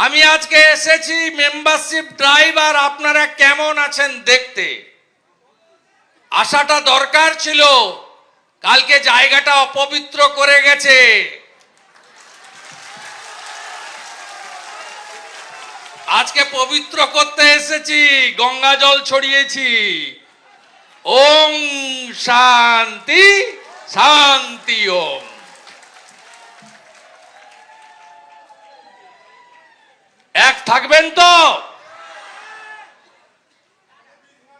আমি আজকে এসেছি মেম্বারশিপ ড্রাইভ আর আপনারা কেমন আছেন দেখতে। আসাটা দরকার ছিল, কালকে জায়গাটা অপবিত্র করে গেছে। আজকে পবিত্র করতে এসেছি, গঙ্গা জল ছড়িয়েছি। ওম শান্তি শান্তি ওম। এক থাকবেন তো?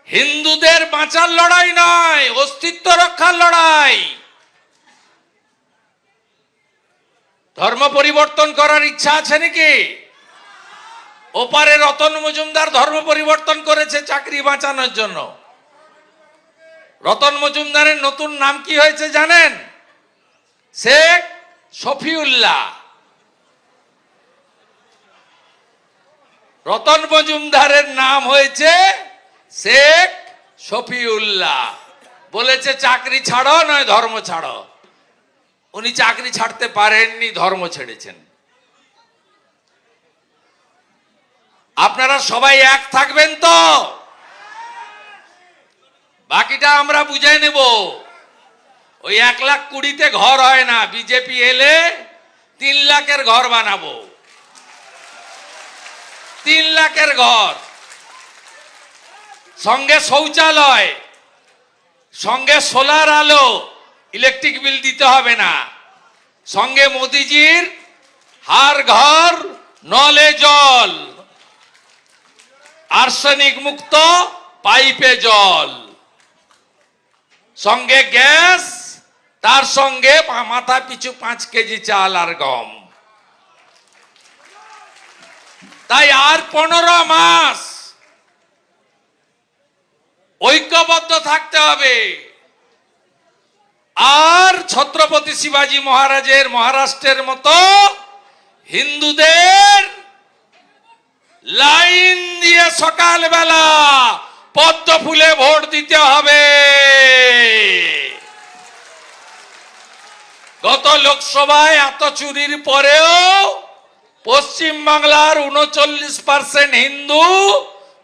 হিন্দুদের বাঁচার লড়াই নয়, অস্তিত্ব রক্ষার লড়াই। ধর্ম পরিবর্তন করার ইচ্ছা আছে নাকি? ওপারে রতন মজুমদার ধর্ম পরিবর্তন করেছে চাকরি বাঁচানোর জন্য। রতন মজুমদারের নতুন নাম কি হয়েছে জানেন? শেখ শফিউল্লাহ। রতন মজুমদারের নাম হয়েছে শেখ শফিউল্লাহ। বলেছে চাকরি ছাড়ো নয় ধর্ম ছাড়ো। উনি চাকরি ছাড়তে পারেননি, ধর্ম ছেড়েছেন। আপনারা সবাই এক থাকবেন তো? বাকিটা আমরা বুঝে নেব। ওই 1,20,000-তে ঘর হয় না, বিজেপি এলে 3 লাখের ঘর বানাবো। 3 লাখের ঘর, সঙ্গে শৌচালয়, সঙ্গে সোলার আলো, ইলেকট্রিক বিল দিতে হবে না, সঙ্গে মোদিজির হার ঘর নলে জল, আর্সেনিক মুক্ত পাইপে জল, সঙ্গে গ্যাস, তার সঙ্গে মাথা পিছু 5 কেজি চাল আর গম। তাই আর 15 মাস ঐক্যবদ্ধ থাকতে হবে। আর ছত্রপতি শিবাজি মহারাজের মহারাষ্ট্রের মতো হিন্দুদের লাইন দিয়ে সকালবেলা পদ্ম ফুলে ভোট দিতে হবে। গত লোকসভায় এত চুরির পরেও পশ্চিম বাংলার 39% হিন্দু,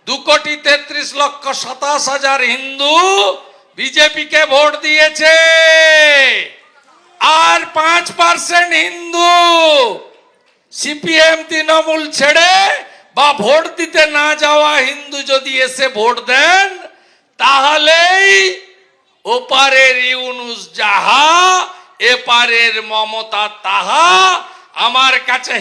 2,33,27,000 হিন্দু বিজেপিকে ভোট দিয়েছে। আর 5% হিন্দু সিপিএম তৃণমূল ছেড়ে বা ভোট দিতে না যাওয়া হিন্দু যদি এসে ভোট দেন, তাহলেই ওপারের ইউনুস যাহা, এপারের মমতা তাহা। আমার কাছে